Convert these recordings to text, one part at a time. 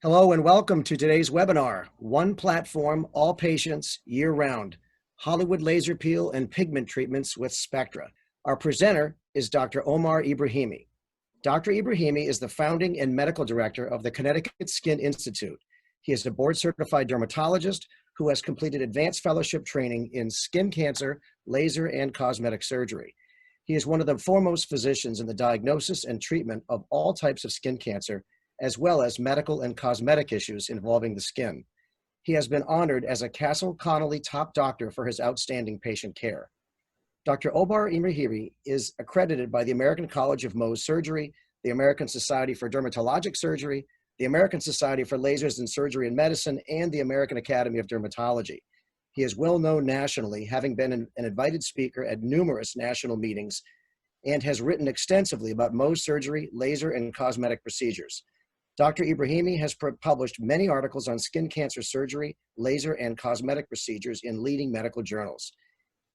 Hello and welcome to today's webinar, One Platform, All Patients, Year-Round, Hollywood Laser Peel and Pigment Treatments with Spectra. Our presenter is Dr. Omar Ibrahimi. Dr. Ibrahimi is the founding and medical director of the Connecticut Skin Institute. He is a board-certified dermatologist who has completed advanced fellowship training in skin cancer, laser, and cosmetic surgery. He is one of the foremost physicians in the diagnosis and treatment of all types of skin cancer, as well as medical and cosmetic issues involving the skin. He has been honored as a Castle Connolly Top Doctor for his outstanding patient care. Dr. Omar Ibrahimi is accredited by the American College of Mohs Surgery, the American Society for Dermatologic Surgery, the American Society for Lasers in Surgery and Medicine, and the American Academy of Dermatology. He is well known nationally, having been an invited speaker at numerous national meetings, and has written extensively about Mohs surgery, laser, and cosmetic procedures. Dr. Ibrahimi has published many articles on skin cancer surgery, laser, and cosmetic procedures in leading medical journals.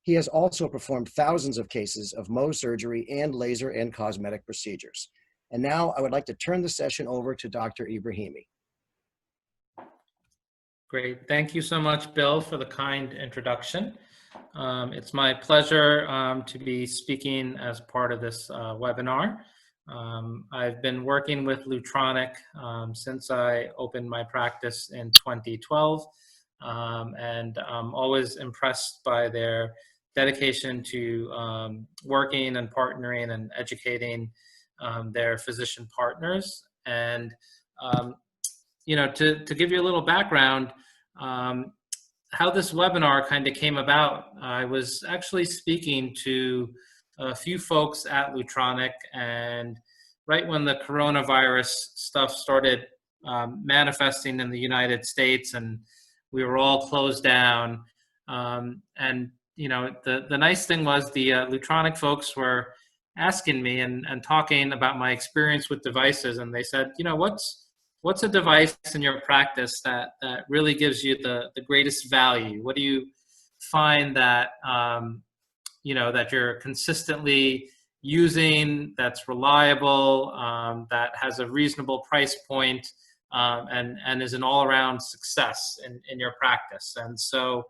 He has also performed thousands of cases of Mohs surgery and laser and cosmetic procedures. And now I would like to turn the session over to Dr. Ibrahimi. Great. Thank you so much, Bill, for the kind introduction. It's my pleasure to be speaking as part of this webinar. I've been working with Lutronic since I opened my practice in 2012, and I'm always impressed by their dedication to working and partnering and educating their physician partners. And you know, to give you a little background, how this webinar kind of came about, I was actually speaking to a few folks at Lutronic, and right when the coronavirus stuff started manifesting in the United States and we were all closed down, and you know, the nice thing was the Lutronic folks were asking me and talking about my experience with devices, and they said, you know, what's a device in your practice that really gives you the greatest value? What do you find that you know, that you're consistently using, that's reliable, that has a reasonable price point, and is an all-around success in your practice? And so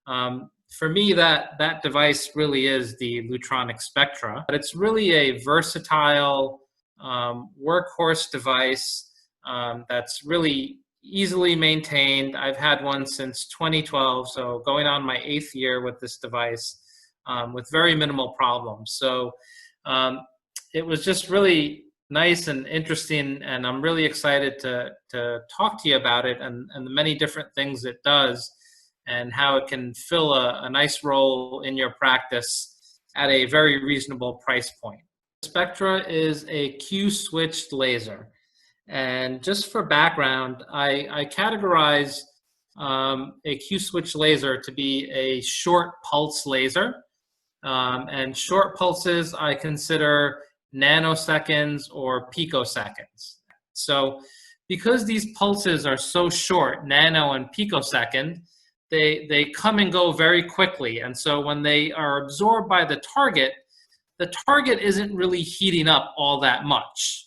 for me, that device really is the Lutronic Spectra. But it's really a versatile workhorse device that's really easily maintained. I've had one since 2012, so going on my 8th year with this device, with very minimal problems. So it was just really nice and interesting, and I'm really excited to talk to you about it and the many different things it does and how it can fill a nice role in your practice at a very reasonable price point. Spectra is a Q-switched laser. And just for background, I categorize a Q-switch laser to be a short pulse laser. And short pulses I consider nanoseconds or picoseconds. So because these pulses are so short, nano and picosecond, they come and go very quickly. And so when they are absorbed by the target isn't really heating up all that much.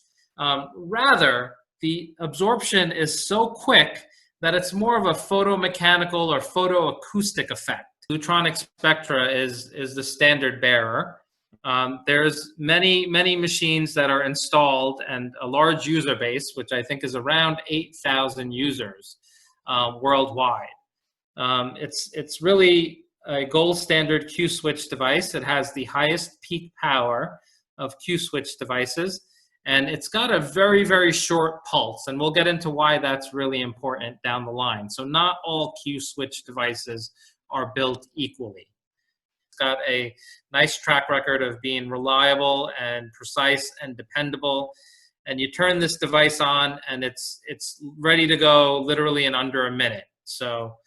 Rather, the absorption is so quick that it's more of a photomechanical or photoacoustic effect. Lutronic Spectra is the standard bearer. There's many machines that are installed and a large user base, which I think is around 8,000 users worldwide. It's really a gold standard Q-switch device. It has the highest peak power of Q-switch devices, and it's got a very short pulse, and we'll get into why that's really important down the line. So not all Q-switch devices are built equally. It's got a nice track record of being reliable and precise and dependable, and you turn this device on and it's ready to go literally in under a minute. So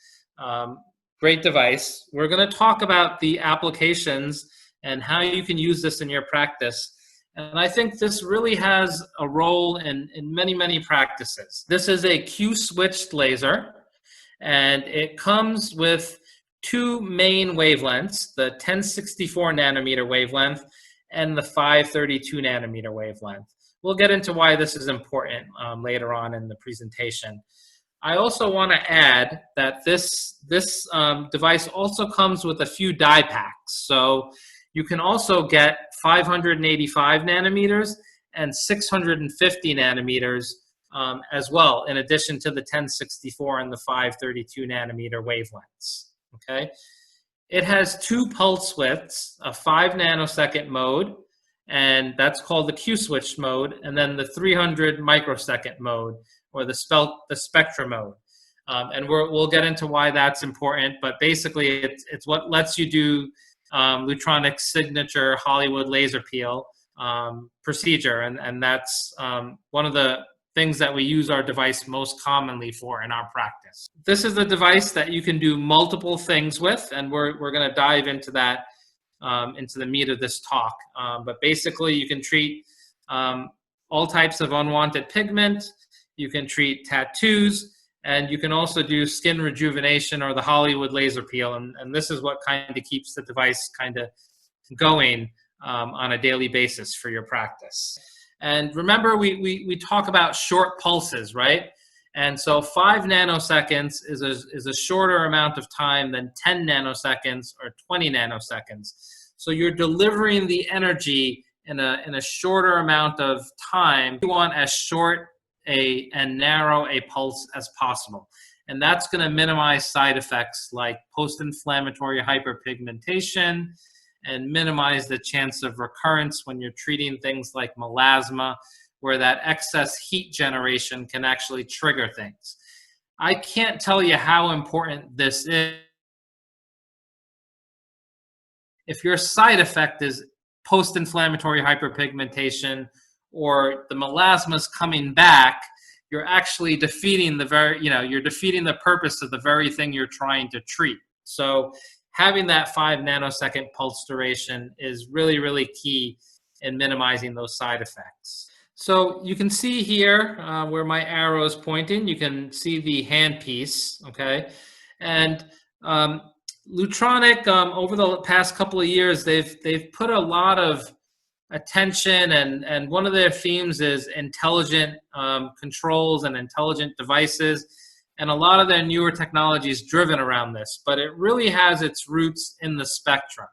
great device. We're going to talk about the applications and how you can use this in your practice. And I think this really has a role in many practices. This is a Q-switched laser, and it comes with two main wavelengths, the 1064 nanometer wavelength and the 532 nanometer wavelength. we'll get into why this is important later on in the presentation. I also want to add that this device also comes with a few dye packs. So you can also get 585 nanometers and 650 nanometers as well, in addition to the 1064 and the 532 nanometer wavelengths. Okay, it has 2 pulse widths, a 5 nanosecond mode, and that's called the Q-switch mode, and then the 300 microsecond mode, or the Spectra mode. And we'll get into why that's important, but basically it's what lets you do Lutronic's signature Hollywood laser peel procedure, and that's one of the things that we use our device most commonly for in our practice. This is the device that you can do multiple things with, and we're going to dive into that, into the meat of this talk. But basically, you can treat all types of unwanted pigment, you can treat tattoos, and you can also do skin rejuvenation or the Hollywood laser peel, and this is what kind of keeps the device kind of going on a daily basis for your practice. And remember, we talk about short pulses, right? And so 5 nanoseconds is a shorter amount of time than 10 nanoseconds or 20 nanoseconds. So you're delivering the energy in a shorter amount of time. You want as short and narrow a pulse as possible. And that's going to minimize side effects like post-inflammatory hyperpigmentation, and minimize the chance of recurrence when you're treating things like melasma, where that excess heat generation can actually trigger things. I can't tell you how important this is. If your side effect is post-inflammatory hyperpigmentation or the melasma is coming back, you're actually defeating you're defeating the purpose of the very thing you're trying to treat. So having that 5 nanosecond pulse duration is really, really key in minimizing those side effects. So you can see here where my arrow is pointing, you can see the handpiece, okay? And Lutronic, over the past couple of years, they've put a lot of attention, and one of their themes is intelligent controls and intelligent devices. And a lot of their newer technology is driven around this, but it really has its roots in the Spectra,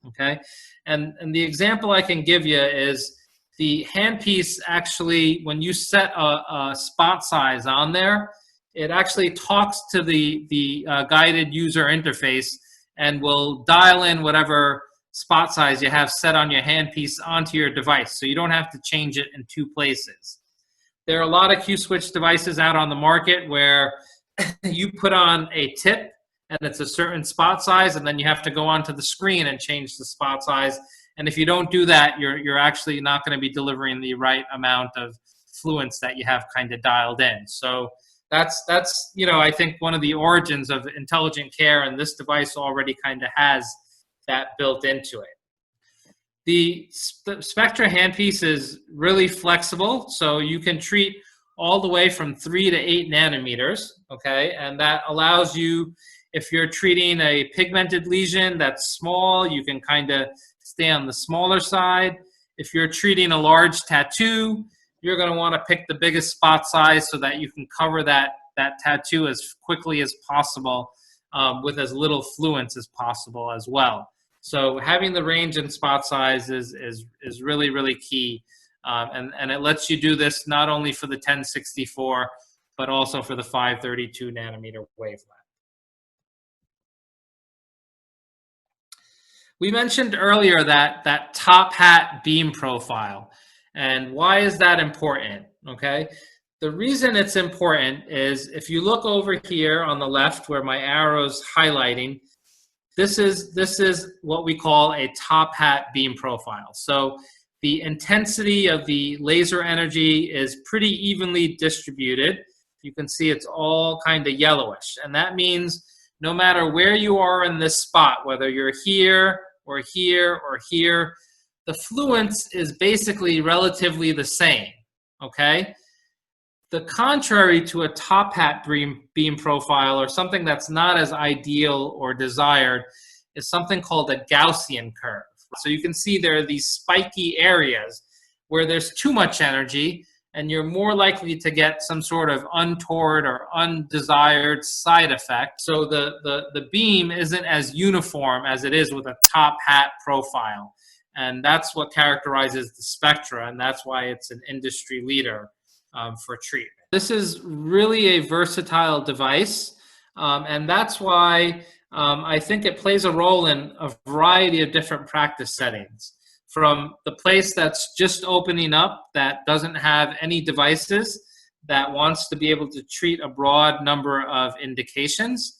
okay? And the example I can give you is the handpiece actually, when you set a spot size on there, it actually talks to the guided user interface and will dial in whatever spot size you have set on your handpiece onto your device, so you don't have to change it in 2 places. There are a lot of Q-switch devices out on the market where you put on a tip and it's a certain spot size, and then you have to go onto the screen and change the spot size. And if you don't do that, you're actually not going to be delivering the right amount of fluence that you have kind of dialed in. So that's I think one of the origins of intelligent care, and this device already kind of has that built into it. The Spectra handpiece is really flexible, so you can treat all the way from 3 to 8 nanometers, okay? And that allows you, if you're treating a pigmented lesion that's small, you can kind of stay on the smaller side. If you're treating a large tattoo, you're going to want to pick the biggest spot size so that you can cover that tattoo as quickly as possible with as little fluence as possible as well. So having the range and spot size is really, really key. And it lets you do this not only for the 1064, but also for the 532 nanometer wavelength. We mentioned earlier that top hat beam profile. And why is that important? Okay. The reason it's important is if you look over here on the left where my arrow's highlighting, this is what we call a top hat beam profile. So the intensity of the laser energy is pretty evenly distributed. You can see it's all kind of yellowish. And that means no matter where you are in this spot, whether you're here or here or here, the fluence is basically relatively the same, okay? The contrary to a top hat beam profile, or something that's not as ideal or desired, is something called a Gaussian curve. So you can see there are these spiky areas where there's too much energy, and you're more likely to get some sort of untoward or undesired side effect. So the beam isn't as uniform as it is with a top hat profile. And that's what characterizes the Spectra, and that's why it's an industry leader for treatment. This is really a versatile device, and that's why I think it plays a role in a variety of different practice settings. From the place that's just opening up, that doesn't have any devices, that wants to be able to treat a broad number of indications,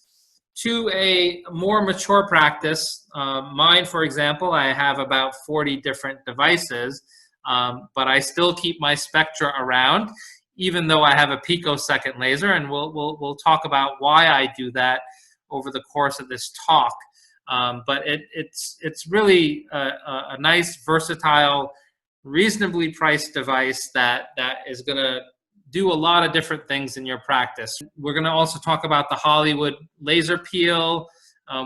to a more mature practice. Mine, for example, I have about 40 different devices, but I still keep my Spectra around, even though I have a picosecond laser, and we'll talk about why I do that over the course of this talk. But it's really a nice, versatile, reasonably priced device that is going to do a lot of different things in your practice. We're going to also talk about the Hollywood laser peel,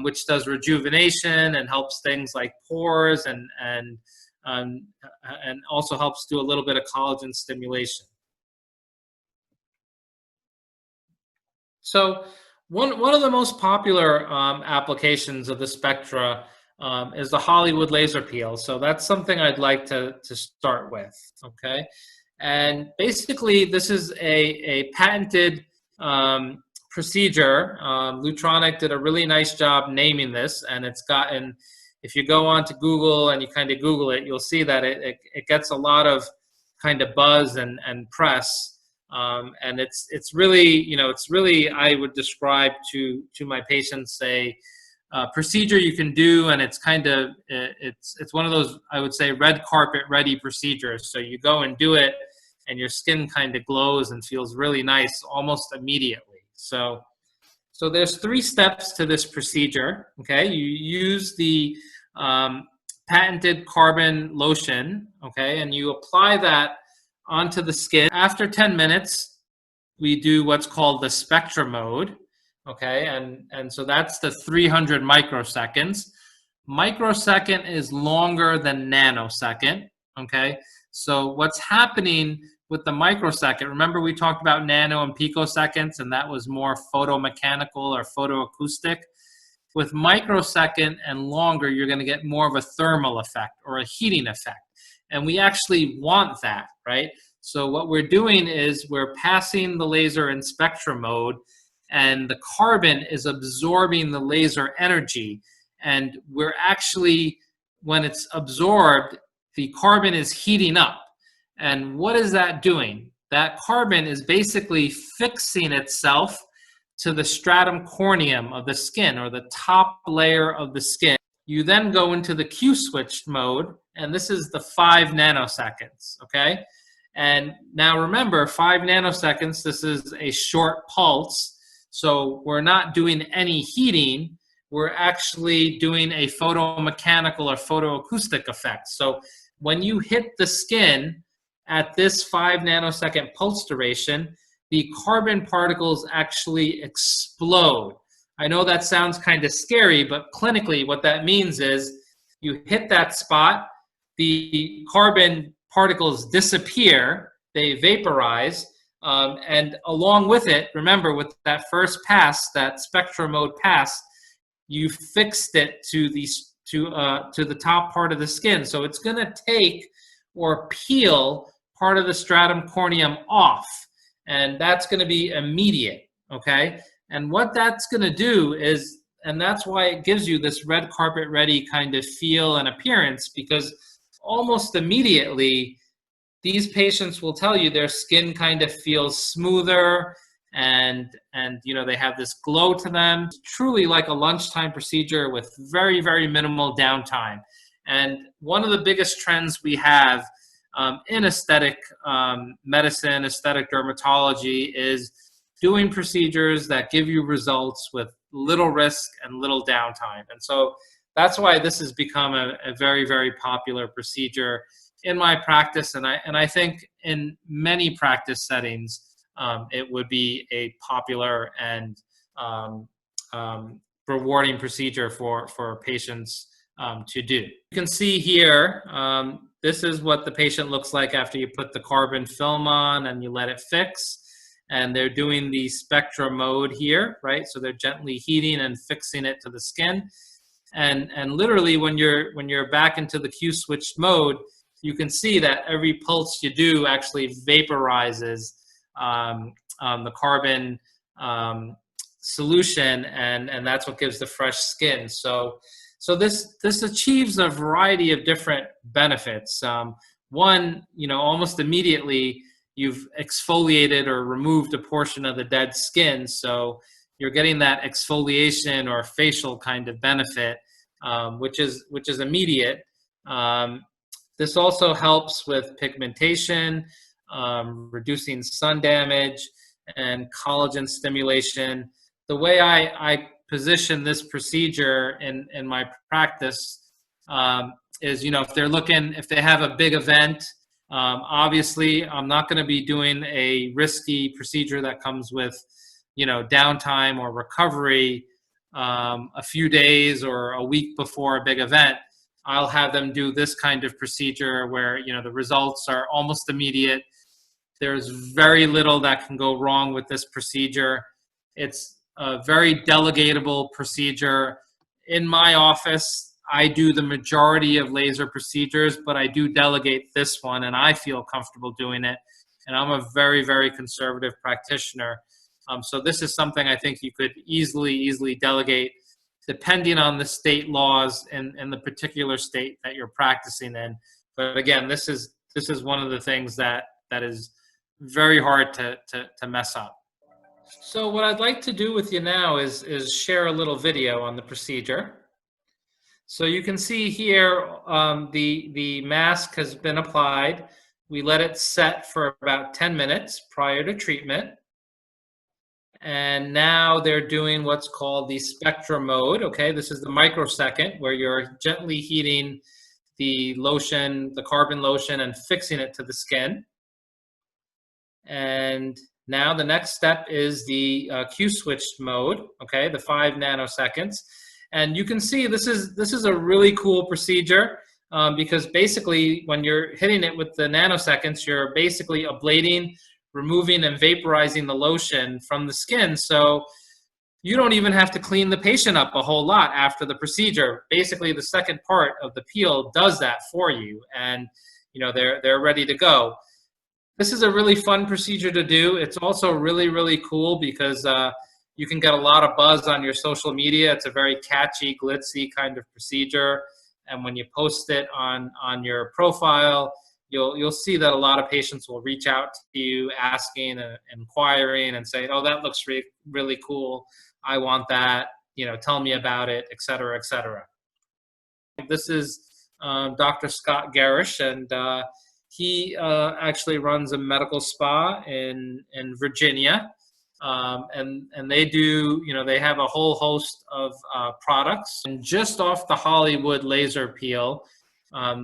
which does rejuvenation and helps things like pores, and also helps do a little bit of collagen stimulation. So one of the most popular applications of the Spectra is the Hollywood laser peel. So that's something I'd like to start with, okay? And basically, this is a patented procedure. Lutronic did a really nice job naming this, and it's gotten, if you go on to Google and you kind of Google it, you'll see that it gets a lot of kind of buzz and press. And it's really, it's really, I would describe to my patients, a procedure you can do, and it's kind of, it's one of those, I would say, red carpet ready procedures. So you go and do it, and your skin kind of glows and feels really nice almost immediately. So there's 3 steps to this procedure, okay? You use the patented carbon lotion, okay, and you apply that onto the skin. After 10 minutes, we do what's called the Spectra mode, okay, and so that's the 300 microseconds. Microsecond is longer than nanosecond, okay? So what's happening with the microsecond, remember we talked about nano and picoseconds, and that was more photomechanical or photoacoustic. With microsecond and longer, you're going to get more of a thermal effect or a heating effect. And we actually want that, right? So what we're doing is we're passing the laser in Spectra mode, and the carbon is absorbing the laser energy. And we're actually, when it's absorbed, the carbon is heating up. And what is that doing? That carbon is basically fixing itself to the stratum corneum of the skin, or the top layer of the skin. You then go into the Q switched mode, and this is the 5 nanoseconds, okay? And now remember, 5 nanoseconds, this is a short pulse, so we're not doing any heating, we're actually doing a photomechanical or photoacoustic effect. So when you hit the skin at this 5 nanosecond pulse duration, the carbon particles actually explode. I know that sounds kind of scary, but clinically what that means is you hit that spot, the carbon particles disappear, they vaporize, and along with it, remember with that first pass, that Spectra mode pass, you fixed it to the top part of the skin. So it's going to take or peel part of the stratum corneum off, and that's going to be immediate, okay? And what that's going to do is, and that's why it gives you this red carpet ready kind of feel and appearance, because almost immediately these patients will tell you their skin kind of feels smoother, and they have this glow to them. It's truly like a lunchtime procedure with very, very minimal downtime. And one of the biggest trends we have in aesthetic medicine, aesthetic dermatology, is doing procedures that give you results with little risk and little downtime. And so that's why this has become a very, very popular procedure in my practice. And I think in many practice settings, it would be a popular and rewarding procedure for patients to do. You can see here, this is what the patient looks like after you put the carbon film on and you let it fix. And they're doing the Spectra mode here, right? So they're gently heating and fixing it to the skin. And literally when you're back into the Q switched mode, you can see that every pulse you do actually vaporizes the carbon solution, and that's what gives the fresh skin. So this achieves a variety of different benefits. One, almost immediately you've exfoliated or removed a portion of the dead skin, so you're getting that exfoliation or facial kind of benefit, which is immediate. This also helps with pigmentation, reducing sun damage, and collagen stimulation. The way I position this procedure in my practice is, if they have a big event, obviously I'm not going to be doing a risky procedure that comes with, downtime or recovery a few days or a week before a big event. I'll have them do this kind of procedure where, the results are almost immediate. There's very little that can go wrong with this procedure. It's a very delegatable procedure. In my office, I do the majority of laser procedures, but I do delegate this one, and I feel comfortable doing it. And I'm a very, very conservative practitioner. So this is something I think you could easily delegate, depending on the state laws and the particular state that you're practicing in. But again, this is one of the things that is very hard to mess up. So what I'd like to do with you now is share a little video on the procedure. So you can see here the mask has been applied. We let it set for about 10 minutes prior to treatment. And now they're doing what's called the Spectra mode. Okay, this is the microsecond where you're gently heating the lotion, the carbon lotion, and fixing it to the skin. And now the next step is the Q switched mode. Okay, the 5 nanoseconds. And you can see this is a really cool procedure because basically when you're hitting it with the nanoseconds, you're basically ablating, removing and vaporizing the lotion from the skin. So you don't even have to clean the patient up a whole lot after the procedure. Basically, the second part of the peel does that for you, and they're ready to go. This is a really fun procedure to do. It's also really, really cool because you can get a lot of buzz on your social media. It's a very catchy, glitzy kind of procedure. And when you post it on your profile, you'll see that a lot of patients will reach out to you asking and inquiring and saying, oh, that looks really cool. I want that. Tell me about it, et cetera, et cetera. This is Dr. Scott Garish, and he actually runs a medical spa in Virginia. And they do, they have a whole host of products. And just off the Hollywood laser peel,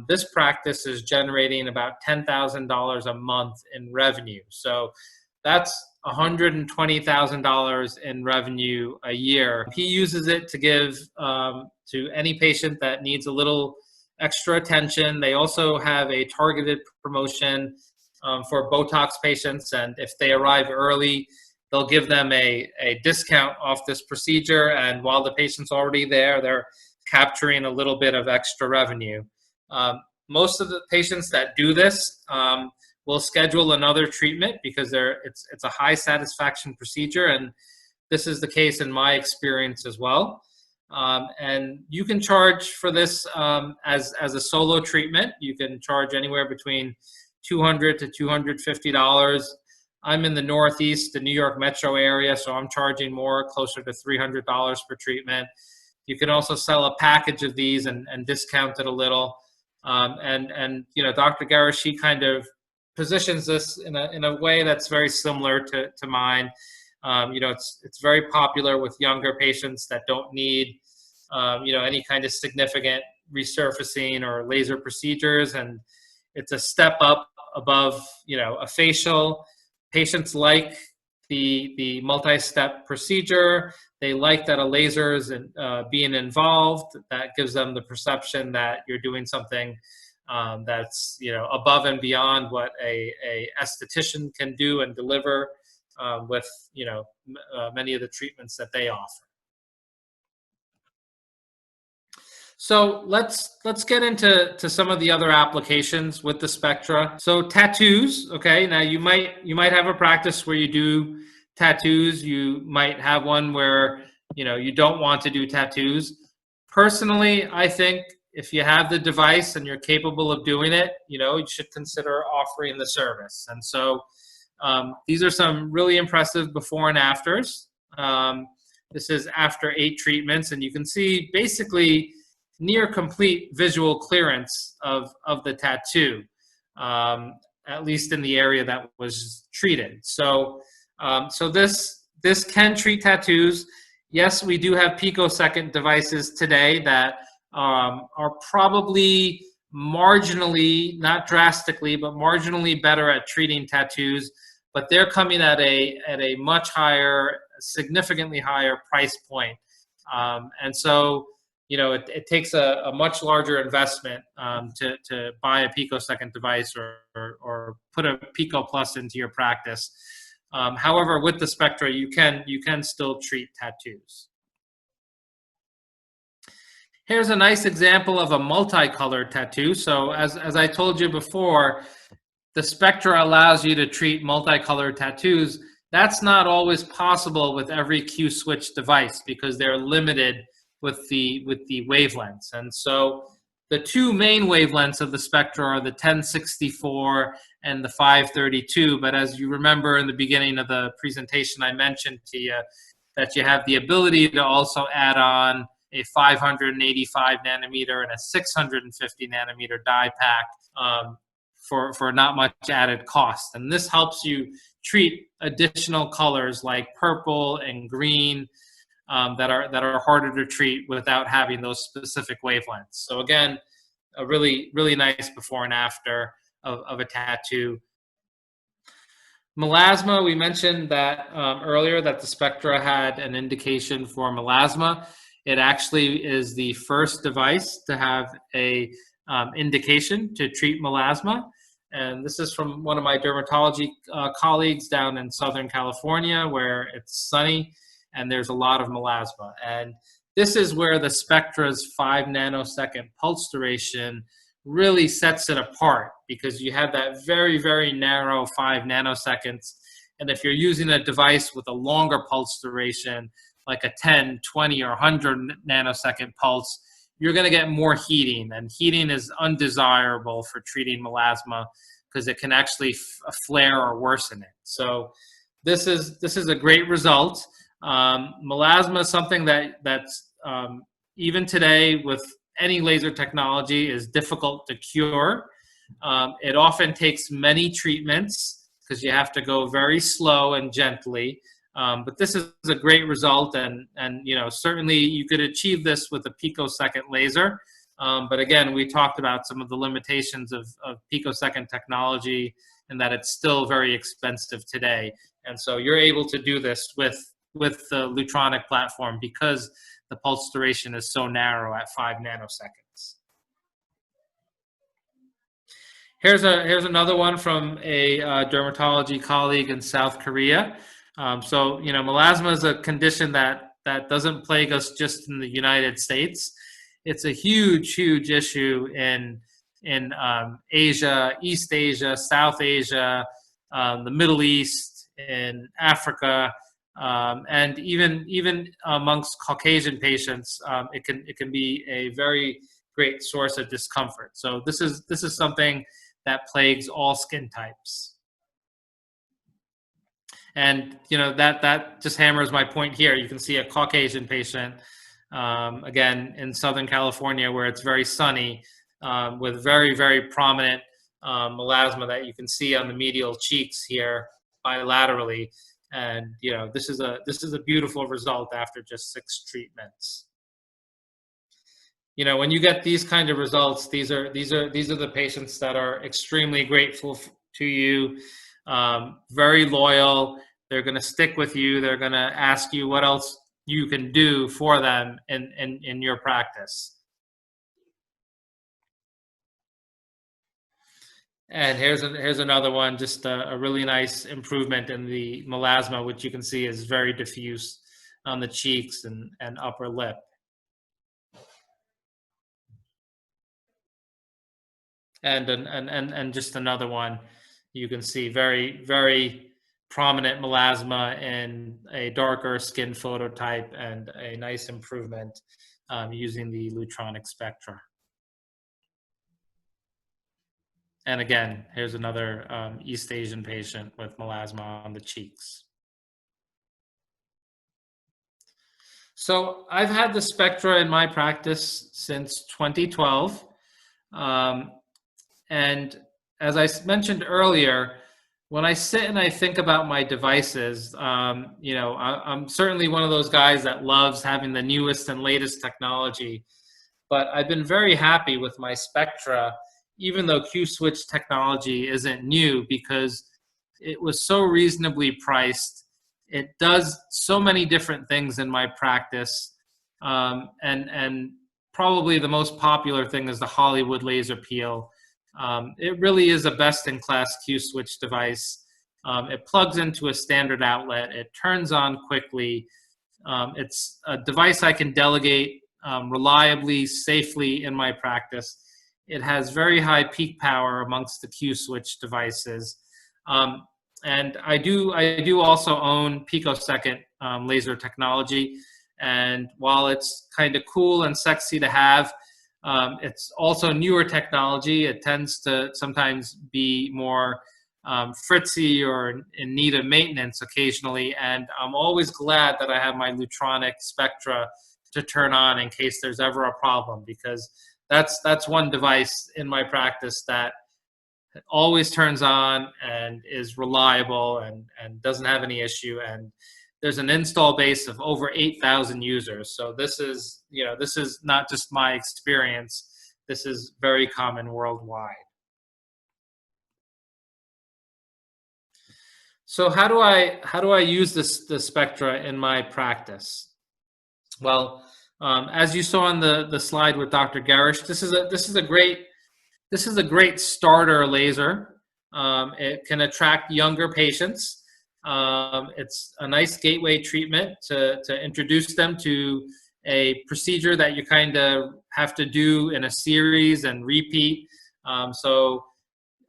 this practice is generating about $10,000 a month in revenue. So that's $120,000 in revenue a year. He uses it to give to any patient that needs a little extra attention. They also have a targeted promotion for Botox patients, and if they arrive early, they'll give them a discount off this procedure, and while the patient's already there, they're capturing a little bit of extra revenue. Most of the patients that do this will schedule another treatment because it's a high satisfaction procedure, and this is the case in my experience as well. And you can charge for this as a solo treatment. You can charge anywhere between $200 to $250. I'm in the Northeast, the New York metro area, so I'm charging more, closer to $300 per treatment. You can also sell a package of these and discount it a little. And Dr. Garish, he kind of positions this in a way that's very similar to mine. It's very popular with younger patients that don't need any kind of significant resurfacing or laser procedures, and it's a step up above a facial. Patients like the multi-step procedure. They like that a laser is being involved. That gives them the perception that you're doing something that's, you know, above and beyond what a esthetician can do and deliver with, you know, many of the treatments that they offer. So let's get into some of the other applications with the Spectra. So tattoos, okay. Now you might have a practice where you do tattoos. You might have one where, you know, you don't want to do tattoos. Personally, I think if you have the device and you're capable of doing it, you know, you should consider offering the service. And so these are some really impressive before and afters. This is after 8 treatments, and you can see basically near complete visual clearance of the tattoo, at least in the area that was treated. So, so this can treat tattoos. Yes, we do have picosecond devices today that are probably marginally, not drastically, but marginally better at treating tattoos. But they're coming at a much higher, significantly higher price point, and so, you know, it takes a much larger investment to buy a picosecond device or put a Pico Plus into your practice. However, with the Spectra, you can still treat tattoos. Here's a nice example of a multicolored tattoo. So as I told you before, the Spectra allows you to treat multicolored tattoos. That's not always possible with every Q switch device because they're limited with the wavelengths. And so the 2 main wavelengths of the Spectra are the 1064 and the 532. But as you remember in the beginning of the presentation, I mentioned to you that you have the ability to also add on a 585 nanometer and a 650 nanometer die pack for not much added cost. And this helps you treat additional colors like purple and green that are harder to treat without having those specific wavelengths. So again, a really nice before and after of a tattoo. Melasma, we mentioned that earlier that the Spectra had an indication for melasma. It actually is the first device to have a indication to treat melasma. And this is from one of my dermatology colleagues down in Southern California, where it's sunny and there's a lot of melasma. And this is where the Spectra's 5 nanosecond pulse duration really sets it apart, because you have that very narrow 5 nanoseconds. And if you're using a device with a longer pulse duration, like a 10, 20, or 100 nanosecond pulse, you're going to get more heating. And heating is undesirable for treating melasma because it can actually flare or worsen it. So this is a great result. Melasma is something that's even today with any laser technology is difficult to cure. It often takes many treatments because you have to go very slow and gently. But this is a great result, and you know, certainly you could achieve this with a picosecond laser. But again, we talked about some of the limitations of picosecond technology and that it's still very expensive today. And so you're able to do this with the Lutronic platform because the pulse duration is so narrow at 5 nanoseconds. Here's another one from a dermatology colleague in South Korea. So, you know, melasma is a condition that doesn't plague us just in the United States. It's a huge issue in Asia, East Asia, South Asia, the Middle East, in Africa, and even amongst Caucasian patients, it can be a very great source of discomfort. So this is something that plagues all skin types. And you know, that just hammers my point here. You can see a Caucasian patient, again in Southern California, where it's very sunny, with very prominent melasma that you can see on the medial cheeks here bilaterally. And you know, this is a beautiful result after just 6 treatments. You know, when you get these kind of results, these are the patients that are extremely grateful to you, very loyal. They're going to stick with you. They're going to ask you what else you can do for them in your practice. And here's another one, just a really nice improvement in the melasma, which you can see is very diffuse on the cheeks and upper lip. And just another one, you can see very, very prominent melasma in a darker skin phototype and a nice improvement using the Lutronic Spectra. And again, here's another East Asian patient with melasma on the cheeks. So I've had the Spectra in my practice since 2012. And as I mentioned earlier, when I sit and I think about my devices, I'm certainly one of those guys that loves having the newest and latest technology. But I've been very happy with my Spectra, even though Q-switch technology isn't new, because it was so reasonably priced. It does so many different things in my practice. And probably the most popular thing is the Hollywood laser peel. It really is a best-in-class Q-switch device. It plugs into a standard outlet. It turns on quickly. It's a device I can delegate reliably, safely in my practice. It has very high peak power amongst the Q-switch devices. And I do also own picosecond laser technology. And while it's kind of cool and sexy to have, it's also newer technology. It tends to sometimes be more fritzy or in need of maintenance occasionally. And I'm always glad that I have my Lutronic Spectra to turn on in case there's ever a problem, because that's one device in my practice that always turns on and is reliable and doesn't have any issue. And there's an install base of over 8,000 users. So this is not just my experience. This is very common worldwide. So how do I use the Spectra in my practice? Well, as you saw on the slide with Dr. Garish, this is a great starter laser. It can attract younger patients. It's a nice gateway treatment to introduce them to a procedure that you kind of have to do in a series and repeat. So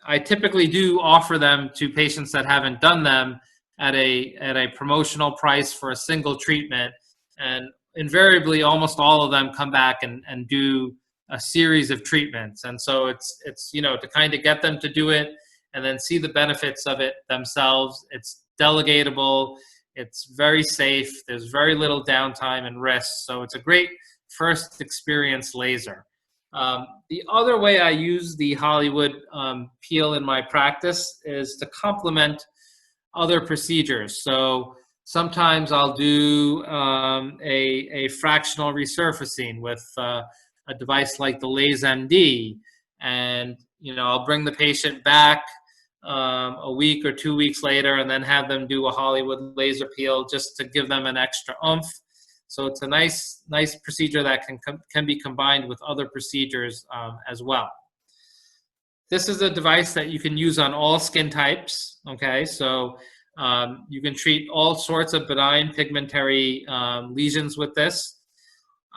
I typically do offer them to patients that haven't done them at a promotional price for a single treatment. And invariably, almost all of them come back and do a series of treatments. And so it's to kind of get them to do it and then see the benefits of it themselves. It's delegatable. It's very safe. There's very little downtime and risk. So it's a great first experience laser. The other way I use the Hollywood peel in my practice is to complement other procedures. So sometimes I'll do a fractional resurfacing with a device like the LaserMD, and I'll bring the patient back a week or 2 weeks later and then have them do a Hollywood laser peel just to give them an extra oomph. So it's a nice procedure that can be combined with other procedures as well. This is a device that you can use on all skin types. Okay, so you can treat all sorts of benign pigmentary lesions with this.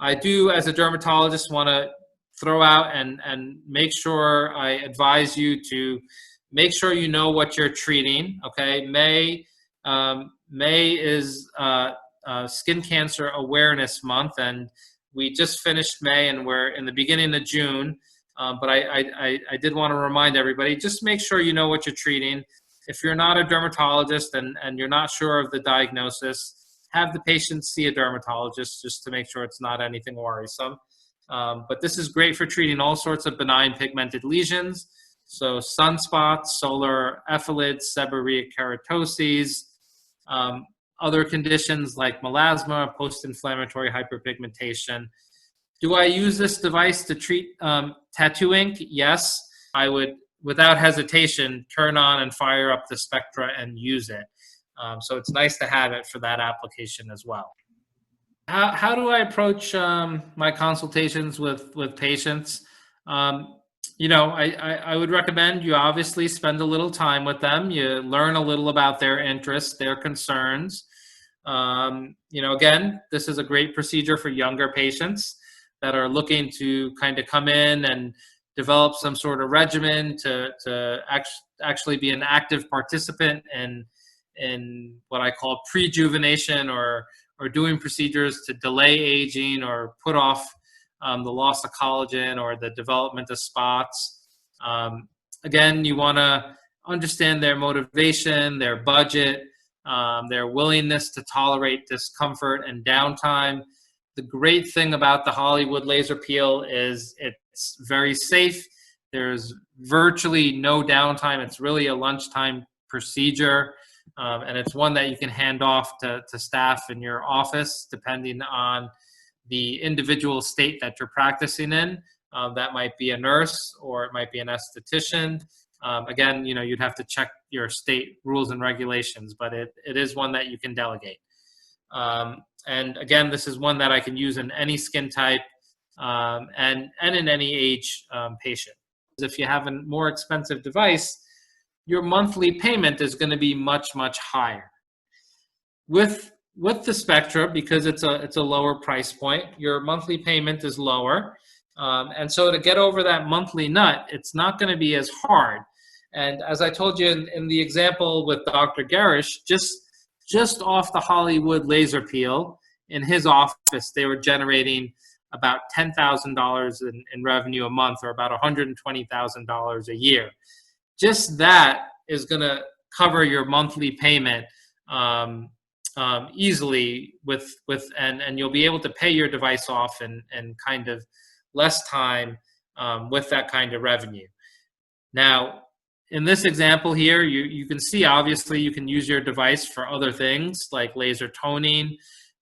I do, as a dermatologist, want to throw out and make sure I advise you to make sure you know what you're treating. Okay, May is Skin Cancer Awareness Month, and we just finished May and we're in the beginning of June. But I did want to remind everybody, just make sure you know what you're treating. If you're not a dermatologist and you're not sure of the diagnosis, have the patient see a dermatologist just to make sure it's not anything worrisome. But this is great for treating all sorts of benign pigmented lesions. So sunspots, solar ephelids, seborrheic keratoses, other conditions like melasma, post-inflammatory hyperpigmentation. Do I use this device to treat tattoo ink? Yes, I would, without hesitation, turn on and fire up the Spectra and use it. So it's nice to have it for that application as well. How do I approach my consultations with patients? I would recommend you obviously spend a little time with them. You learn a little about their interests, their concerns. Again, this is a great procedure for younger patients that are looking to kind of come in and develop some sort of regimen to actually be an active participant in what I call prejuvenation or doing procedures to delay aging or put off the loss of collagen or the development of spots. Again, you want to understand their motivation, their budget, their willingness to tolerate discomfort and downtime. The great thing about the Hollywood laser peel is it's very safe. There's virtually no downtime. It's really a lunchtime procedure. And it's one that you can hand off to staff in your office, depending on the individual state that you're practicing in. That might be a nurse or it might be an esthetician. Again, you'd have to check your state rules and regulations, but it is one that you can delegate. And again, this is one that I can use in any skin type and in any age patient. If you have a more expensive device, your monthly payment is going to be much, much higher. With the Spectra, because it's a lower price point, your monthly payment is lower. And so to get over that monthly nut, it's not going to be as hard. And as I told you in the example with Dr. Garish, just off the Hollywood laser peel, in his office, they were generating about $10,000 in revenue a month, or about $120,000 a year. Just that is going to cover your monthly payment easily and you'll be able to pay your device off in kind of less time with that kind of revenue. Now, in this example here, you can see obviously you can use your device for other things like laser toning,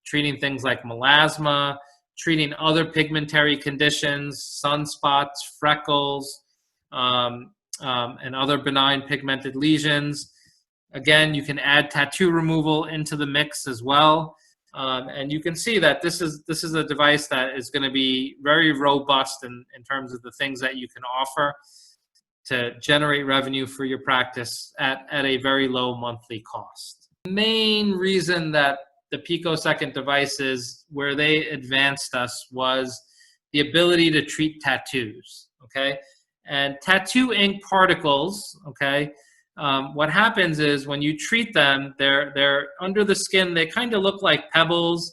treating things like melasma, treating other pigmentary conditions, sunspots, freckles, and other benign pigmented lesions. Again, you can add tattoo removal into the mix as well. And you can see that this is a device that is going to be very robust in terms of the things that you can offer to generate revenue for your practice at a very low monthly cost. The main reason that the picosecond devices, where they advanced us, was the ability to treat tattoos, okay? And tattoo ink particles, okay, what happens is when you treat them, they're under the skin, they kind of look like pebbles,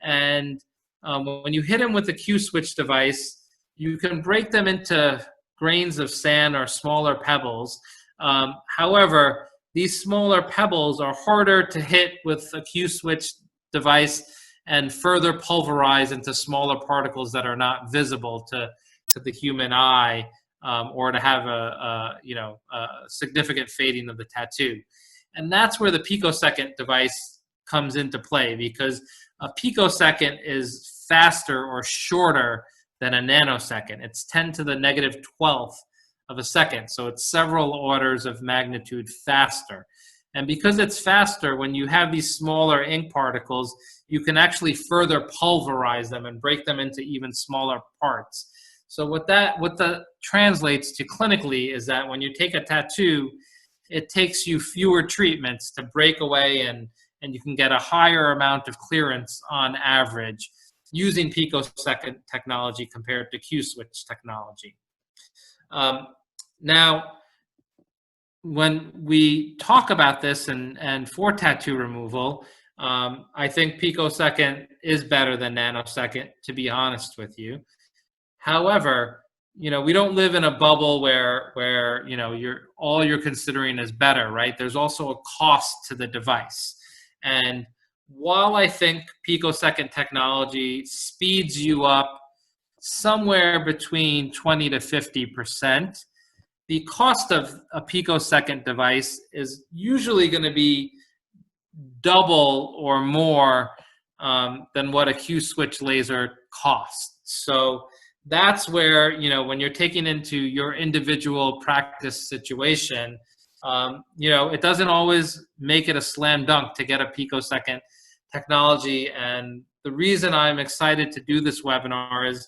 and when you hit them with the Q-switch device, you can break them into grains of sand or smaller pebbles. However, these smaller pebbles are harder to hit with a Q-switch device and further pulverize into smaller particles that are not visible to the human eye, or to have a significant fading of the tattoo. And that's where the picosecond device comes into play, because a picosecond is faster or shorter than a nanosecond. It's 10 to the negative 12th of a second. So it's several orders of magnitude faster. And because it's faster, when you have these smaller ink particles, you can actually further pulverize them and break them into even smaller parts. So what that translates to clinically is that when you take a tattoo, it takes you fewer treatments to break away, and you can get a higher amount of clearance on average using picosecond technology compared to Q-switch technology. Now, when we talk about this and for tattoo removal, I think picosecond is better than nanosecond, to be honest with you. However, we don't live in a bubble where all you're considering is better, right? There's also a cost to the device. And while I think picosecond technology speeds you up somewhere between 20 to 50%, the cost of a picosecond device is usually going to be double or more than what a Q-switch laser costs. So that's where, when you're taking into your individual practice situation, it doesn't always make it a slam dunk to get a picosecond technology. And the reason I'm excited to do this webinar is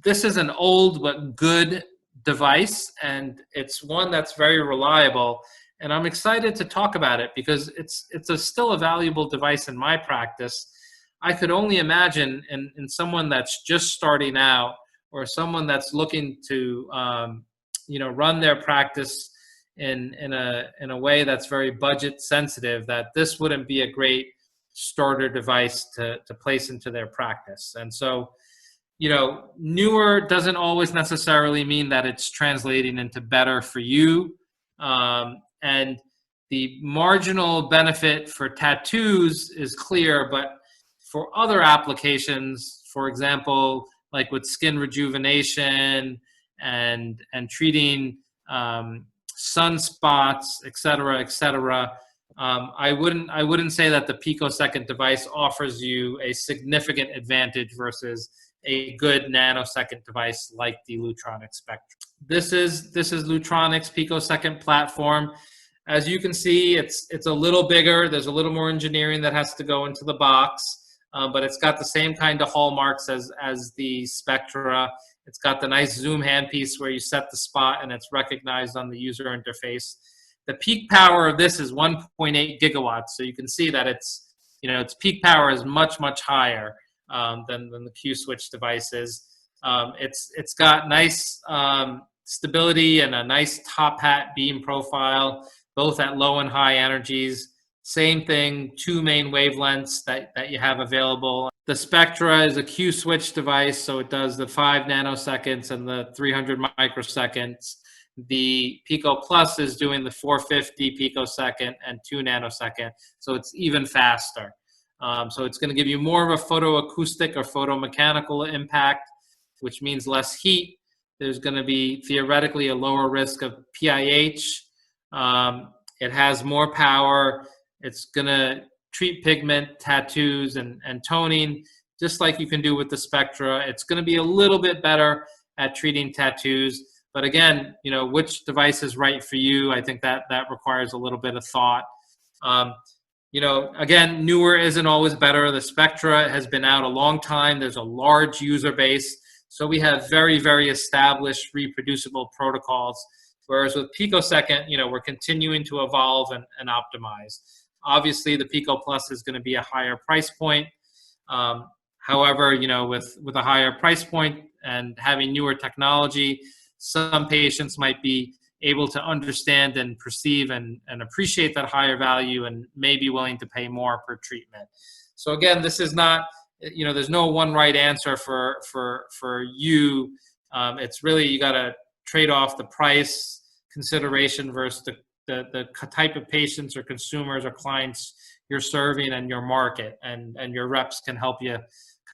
this is an old but good device, and it's one that's very reliable. And I'm excited to talk about it because it's still a valuable device in my practice. I could only imagine in someone that's just starting out, or someone that's looking to run their practice in a way that's very budget sensitive, that this wouldn't be a great starter device to place into their practice. And so, newer doesn't always necessarily mean that it's translating into better for you. And the marginal benefit for tattoos is clear, but for other applications, for example, like with skin rejuvenation and treating sunspots, et cetera, I wouldn't say that the picosecond device offers you a significant advantage versus a good nanosecond device like the Lutronic Spectra. This is Lutronic's picosecond platform. As you can see, it's a little bigger. There's a little more engineering that has to go into the box, but it's got the same kind of hallmarks as the Spectra. It's got the nice zoom handpiece where you set the spot and it's recognized on the user interface. The peak power of this is 1.8 gigawatts, so you can see that its peak power is much higher than the Q-switch devices. It's got nice stability and a nice top hat beam profile, both at low and high energies. Same thing, 2 main wavelengths that you have available. The Spectra is a Q-switch device, so it does the 5 nanoseconds and the 300 microseconds. The Pico Plus is doing the 450 picosecond and 2 nanosecond, so it's even faster. So it's going to give you more of a photoacoustic or photomechanical impact, which means less heat. There's going to be theoretically a lower risk of PIH. It has more power. It's going to treat pigment, tattoos, and toning, just like you can do with the Spectra. It's going to be a little bit better at treating tattoos. But again, which device is right for you? I think that requires a little bit of thought. Again, newer isn't always better. The Spectra has been out a long time. There's a large user base. So we have very, very established reproducible protocols. Whereas with picosecond, we're continuing to evolve and optimize. Obviously, the Pico Plus is going to be a higher price point. However, with a higher price point and having newer technology, some patients might be able to understand and perceive and appreciate that higher value and may be willing to pay more per treatment. So again, this is not, there's no one right answer for you. It's really, you got to trade off the price consideration versus the type of patients or consumers or clients you're serving and your market, and your reps can help you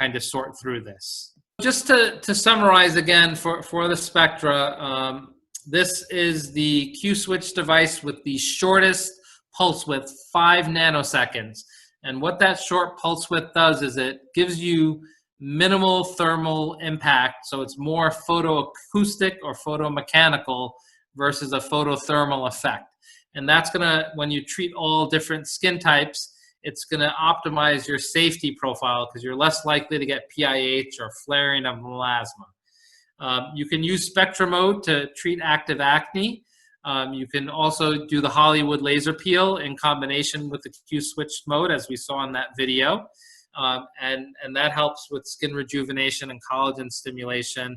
kind of sort through this. Just to summarize again for the Spectra, this is the Q-switch device with the shortest pulse width, 5 nanoseconds. And what that short pulse width does is it gives you minimal thermal impact, so it's more photoacoustic or photomechanical versus a photothermal effect. And that's gonna, when you treat all different skin types, it's gonna optimize your safety profile because you're less likely to get PIH or flaring of melasma. You can use Spectra mode to treat active acne. You can also do the Hollywood laser peel in combination with the Q-switch mode, as we saw in that video. And that helps with skin rejuvenation and collagen stimulation.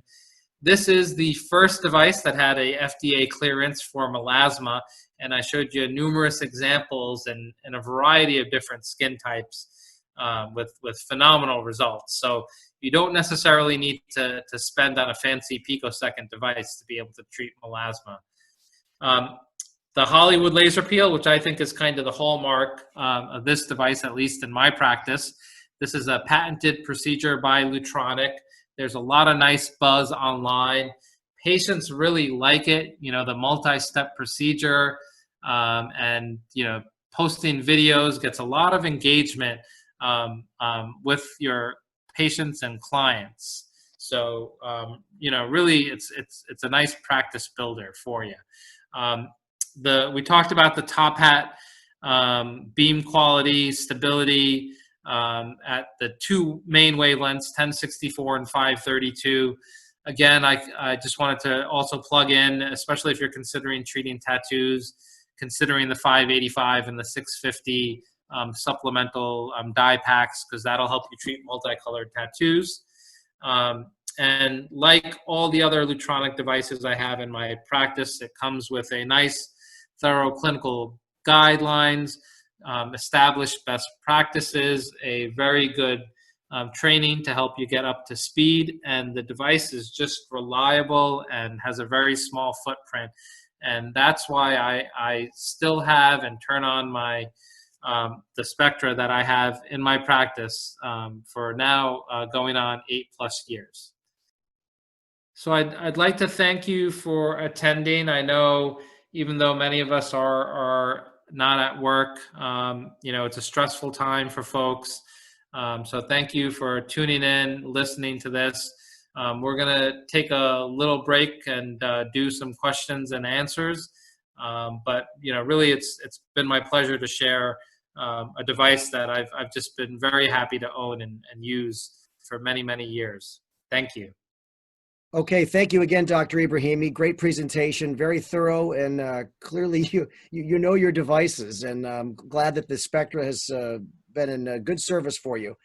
This is the first device that had a FDA clearance for melasma, and I showed you numerous examples in a variety of different skin types with phenomenal results. So you don't necessarily need to spend on a fancy picosecond device to be able to treat melasma. The Hollywood laser peel, which I think is kind of the hallmark of this device, at least in my practice. This is a patented procedure by Lutronic. There's a lot of nice buzz online. Patients really like it, the multi-step procedure, and, posting videos gets a lot of engagement with your patients and clients. So, really it's a nice practice builder for you. We talked about the top hat, beam quality, stability, at the 2 main wavelengths, 1064 and 532. again, I just wanted to also plug in, especially if you're considering treating tattoos, considering the 585 and the 650 supplemental dye packs, because that'll help you treat multicolored tattoos. And like all the other Lutronic devices I have in my practice, it comes with a nice, thorough clinical guidelines, established best practices, a very good training to help you get up to speed. And the device is just reliable and has a very small footprint. And that's why I still have and turn on my the Spectra that I have in my practice for now going on 8+ years. So I'd like to thank you for attending. I know even though many of us are not at work, it's a stressful time for folks. So thank you for tuning in, listening to this. We're going to take a little break and do some questions and answers. But really, it's been my pleasure to share a device that I've just been very happy to own and use for many, many years. Thank you. Okay, thank you again, Dr. Ibrahimi. Great presentation, very thorough, and clearly you know your devices, and I'm glad that the Spectra has been in good service for you.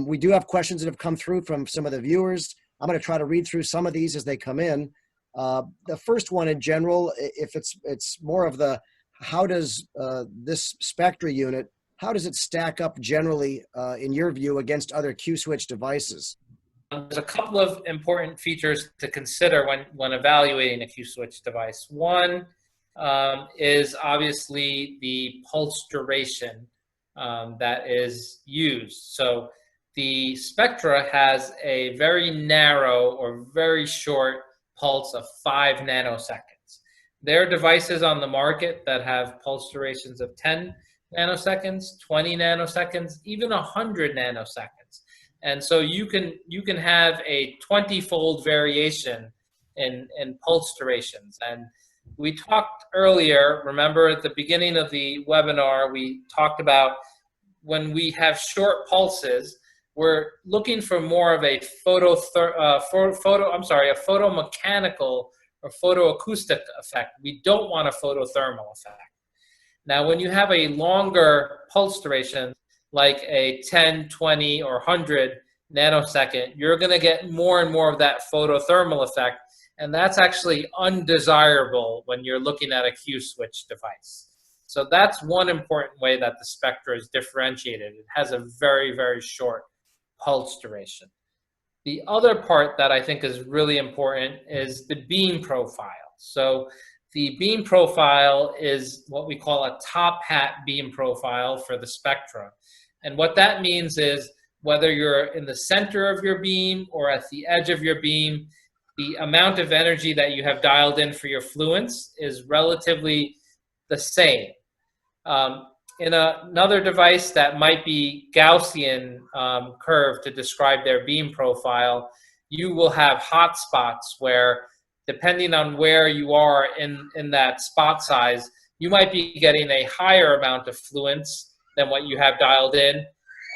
We do have questions that have come through from some of the viewers. I'm going to try to read through some of these as they come in. The first one in general, if it's more of the, how does this Spectra unit, how does it stack up generally in your view against other Q-switch devices? There's a couple of important features to consider when evaluating a Q-switch device. One is obviously the pulse duration that is used. So the Spectra has a very narrow or very short pulse of 5 nanoseconds. There are devices on the market that have pulse durations of 10 nanoseconds, 20 nanoseconds, even 100 nanoseconds. And so you can have a 20-fold variation in pulse durations. And we talked earlier, remember at the beginning of the webinar, we talked about when we have short pulses, we're looking for more of a photomechanical or photoacoustic effect. We don't want a photothermal effect. Now, when you have a longer pulse duration, like a 10, 20, or 100 nanosecond, you're going to get more and more of that photothermal effect, and that's actually undesirable when you're looking at a Q-switch device. So that's one important way that the Spectra is differentiated. It has a very, very short pulse duration. The other part that I think is really important is the beam profile. So the beam profile is what we call a top hat beam profile for the Spectra. And what that means is whether you're in the center of your beam or at the edge of your beam, the amount of energy that you have dialed in for your fluence is relatively the same. In another device that might be Gaussian curve to describe their beam profile, you will have hot spots where, depending on where you are in that spot size, you might be getting a higher amount of fluence than what you have dialed in.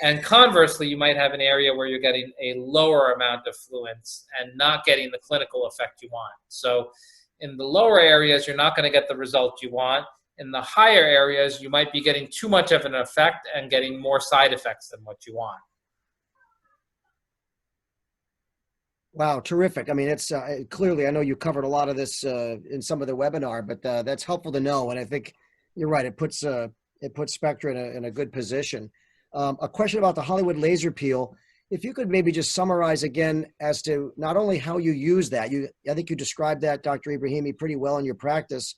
And conversely, you might have an area where you're getting a lower amount of fluence and not getting the clinical effect you want. So in the lower areas, you're not going to get the result you want. In the higher areas, you might be getting too much of an effect and getting more side effects than what you want. Wow, terrific. I mean, it's clearly, I know you covered a lot of this in some of the webinar, but that's helpful to know. And I think you're right. It puts Spectra in a good position. A question about the Hollywood laser peel. If you could maybe just summarize again as to not only how you use that, I think you described that, Dr. Ibrahimi, pretty well in your practice,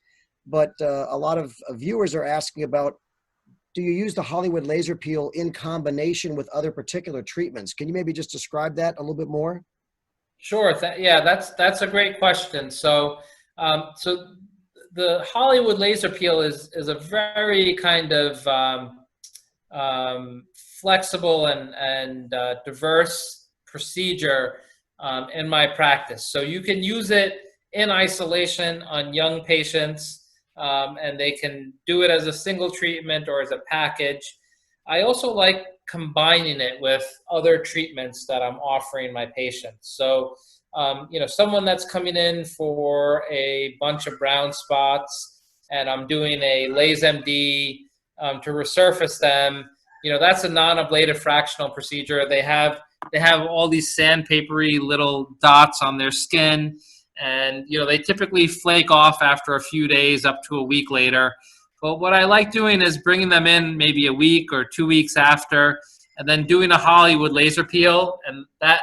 but a lot of viewers are asking about, do you use the Hollywood laser peel in combination with other particular treatments? Can you maybe just describe that a little bit more? Sure. Yeah, that's a great question. So, the Hollywood laser peel is a very kind of flexible and diverse procedure in my practice. So you can use it in isolation on young patients, and they can do it as a single treatment or as a package. I also like combining it with other treatments that I'm offering my patients. So someone that's coming in for a bunch of brown spots, and I'm doing a LaserMD to resurface them. That's a non-ablative fractional procedure. They have all these sandpapery little dots on their skin, and they typically flake off after a few days, up to a week later. But what I like doing is bringing them in maybe a week or 2 weeks after, and then doing a Hollywood laser peel, and that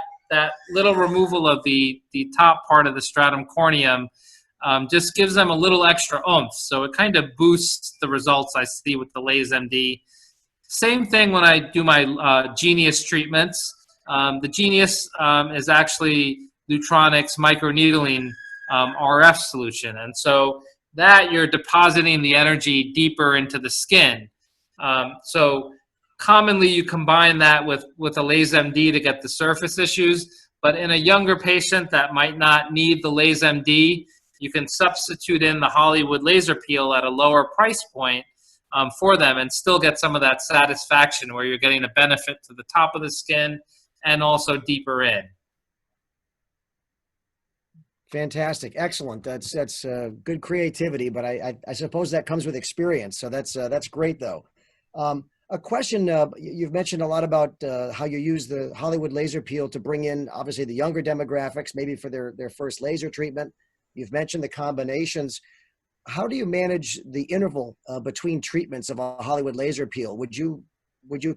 little removal of the top part of the stratum corneum just gives them a little extra oomph. So it kind of boosts the results I see with the LaserMD. Same thing when I do my Genius treatments. The Genius is actually Lutronic's microneedling RF solution. And so that you're depositing the energy deeper into the skin. So commonly you combine that with a LaserMD to get the surface issues, but in a younger patient that might not need the LaserMD, you can substitute in the Hollywood laser peel at a lower price point for them and still get some of that satisfaction where you're getting a benefit to the top of the skin and also deeper in. Fantastic. Excellent. That's good creativity, but I suppose that comes with experience. So that's great though. A question, you've mentioned a lot about how you use the Hollywood laser peel to bring in obviously the younger demographics, maybe for their first laser treatment. You've mentioned the combinations. How do you manage the interval between treatments of a Hollywood laser peel? Would you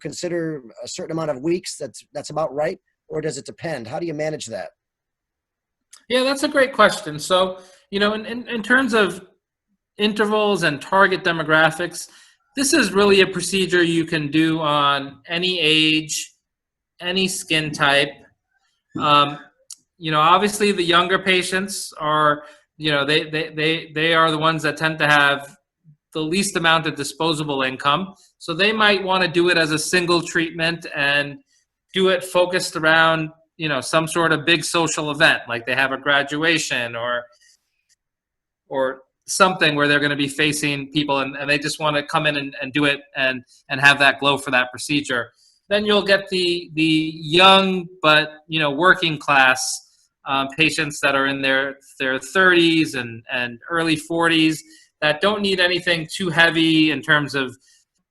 consider a certain amount of weeks that's about right, or does it depend? How do you manage that? Yeah, that's a great question. So, in terms of intervals and target demographics, this is really a procedure you can do on any age, any skin type. Obviously the younger patients are, they are the ones that tend to have the least amount of disposable income. So they might want to do it as a single treatment and do it focused around, some sort of big social event, like they have a graduation or something where they're going to be facing people and they just want to come in and do it and have that glow for that procedure. Then you'll get the young but working class patients that are in their 30s and early 40s that don't need anything too heavy in terms of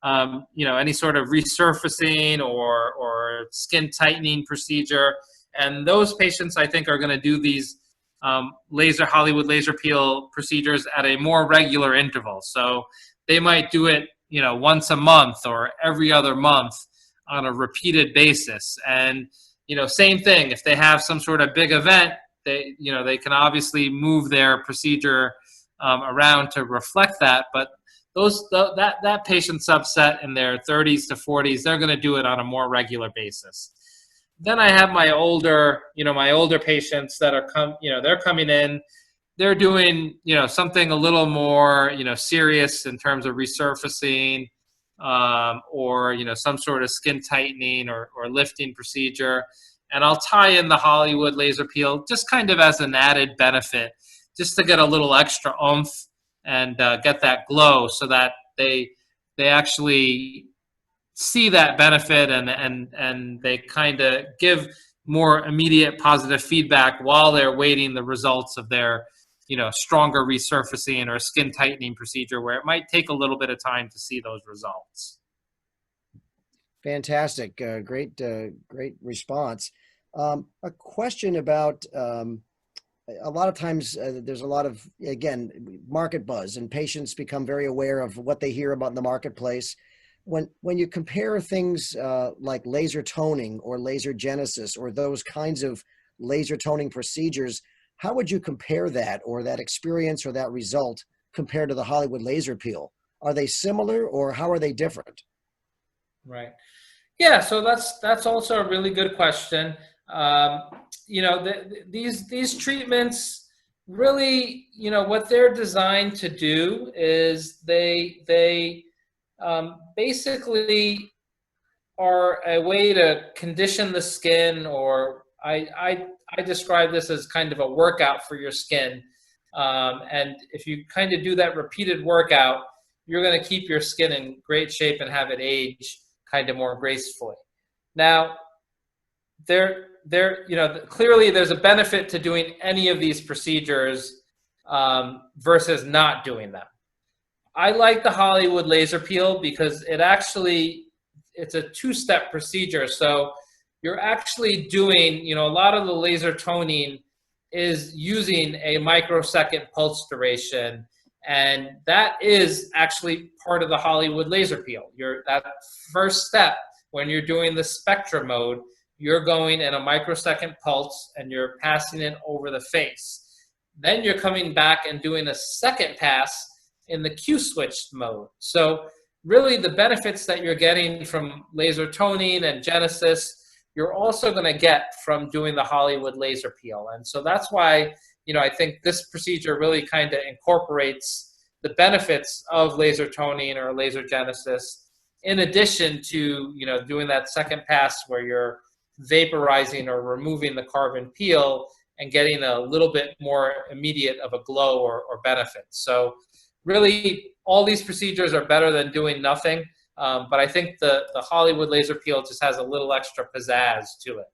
any sort of resurfacing or skin tightening procedure. And those patients, I think, are going to do these Hollywood laser peel procedures at a more regular interval. So they might do it, once a month or every other month on a repeated basis. And, same thing, if they have some sort of big event, they can move their procedure around to reflect that. But that patient subset in their 30s to 40s, they're going to do it on a more regular basis. Then I have my older patients that are they're coming in, they're doing, something a little more, serious in terms of resurfacing, or, some sort of skin tightening or lifting procedure. And I'll tie in the Hollywood laser peel just kind of as an added benefit, just to get a little extra oomph and get that glow so that they actually see that benefit and they kind of give more immediate positive feedback while they're waiting the results of their stronger resurfacing or skin tightening procedure where it might take a little bit of time to see those results. Fantastic. Great response. A question about a lot of times there's a lot of, again, market buzz, and patients become very aware of what they hear about in the marketplace. When you compare things like laser toning or laser genesis or those kinds of laser toning procedures, how would you compare that or that experience or that result compared to the Hollywood laser peel? Are they similar or how are they different? Right. Yeah, so that's also a really good question. These treatments really, what they're designed to do is they basically are a way to condition the skin, or I describe this as kind of a workout for your skin. And if you kind of do that repeated workout, you're going to keep your skin in great shape and have it age kind of more gracefully. Now, clearly there's a benefit to doing any of these procedures versus not doing them. I like the Hollywood laser peel because it's a two-step procedure. So you're actually doing, a lot of the laser toning is using a microsecond pulse duration. And that is actually part of the Hollywood laser peel. That first step, when you're doing the Spectra mode, you're going in a microsecond pulse and you're passing it over the face. Then you're coming back and doing a second pass in the Q-switched mode. So really the benefits that you're getting from laser toning and Genesis, you're also going to get from doing the Hollywood laser peel. And so that's why, I think this procedure really kind of incorporates the benefits of laser toning or laser Genesis, in addition to, doing that second pass where you're vaporizing or removing the carbon peel and getting a little bit more immediate of a glow or benefit. So really, all these procedures are better than doing nothing. But I think the Hollywood laser peel just has a little extra pizzazz to it.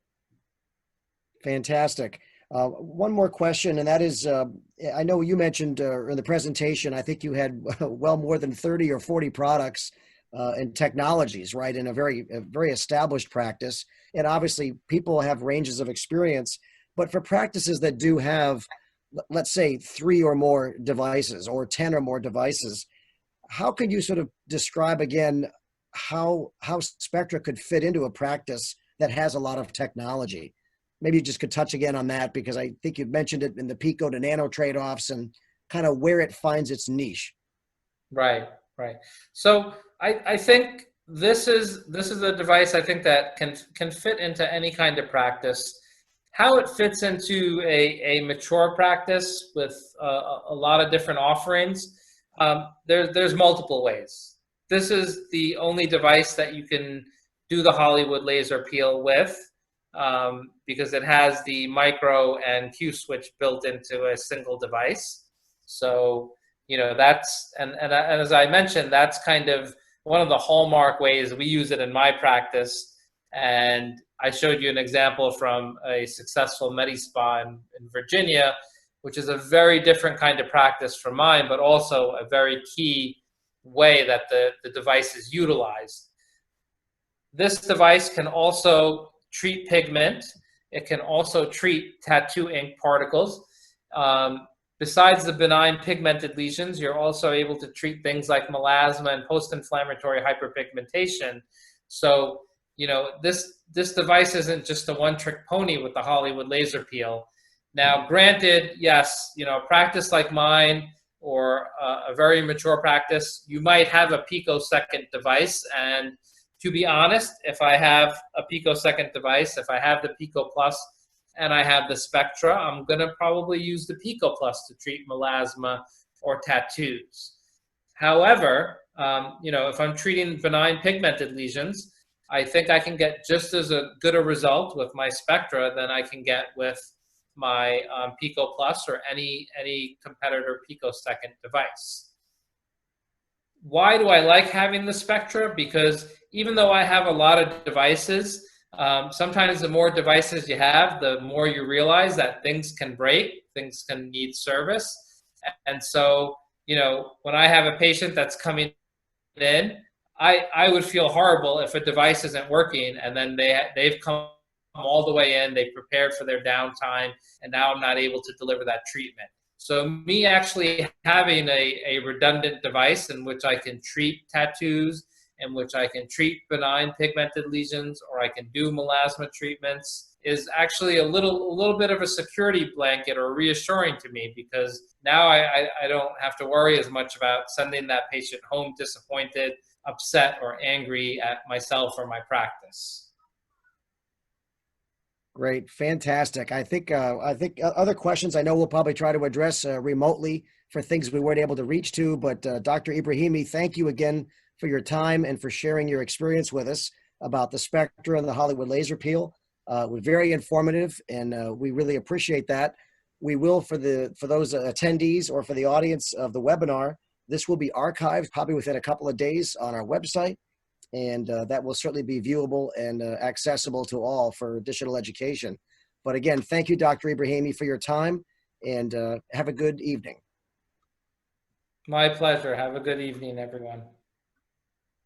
Fantastic. One more question, and that is, I know you mentioned in the presentation, I think you had well more than 30 or 40 products and technologies, right, in a very established practice. And obviously, people have ranges of experience. But for practices that do have, let's say, 3 or more devices or 10 or more devices, how could you sort of describe again how Spectra could fit into a practice that has a lot of technology? Maybe you just could touch again on that, because I think you mentioned it in the Pico to Nano trade-offs and kind of where it finds its niche. Right. So I think this is a device I think that can fit into any kind of practice. How it fits into a mature practice with a lot of different offerings, there's multiple ways. This is the only device that you can do the Hollywood laser peel with, because it has the micro and Q switch built into a single device. So, that's, and as I mentioned, that's kind of one of the hallmark ways we use it in my practice. And I showed you an example from a successful Medi-Spa in Virginia, which is a very different kind of practice from mine, but also a very key way that the device is utilized. This device can also treat pigment. It can also treat tattoo ink particles. Besides the benign pigmented lesions, you're also able to treat things like melasma and post-inflammatory hyperpigmentation. So, this device isn't just a one-trick pony with the Hollywood laser peel. Now, granted, yes, a practice like mine or a very mature practice, you might have a picosecond device. And to be honest, if I have a picosecond device, if I have the Pico Plus and I have the Spectra, I'm going to probably use the Pico Plus to treat melasma or tattoos. However, if I'm treating benign pigmented lesions, I think I can get just as good a result with my Spectra than I can get with my Pico Plus or any competitor picosecond device. Why do I like having the Spectra? Because even though I have a lot of devices, sometimes the more devices you have, the more you realize that things can break, things can need service. And so, when I have a patient that's coming in, I would feel horrible if a device isn't working and then they've come all the way in, they've prepared for their downtime, and now I'm not able to deliver that treatment. So me actually having a redundant device in which I can treat tattoos, in which I can treat benign pigmented lesions, or I can do melasma treatments, is actually a little bit of a security blanket or reassuring to me, because now I don't have to worry as much about sending that patient home disappointed, upset, or angry at myself or my practice. Great. Fantastic. I think other questions I know we'll probably try to address remotely for things we weren't able to reach to, but Dr. Ibrahimi, thank you again for your time and for sharing your experience with us about the Spectra and the Hollywood laser peel. It was very informative, and we really appreciate that. We will, for those attendees or for the audience of the webinar, this will be archived probably within a couple of days on our website. and that will certainly be viewable and accessible to all for additional education. But again, thank you, Dr. Ibrahimi, for your time, and have a good evening. My pleasure. Have a good evening, everyone.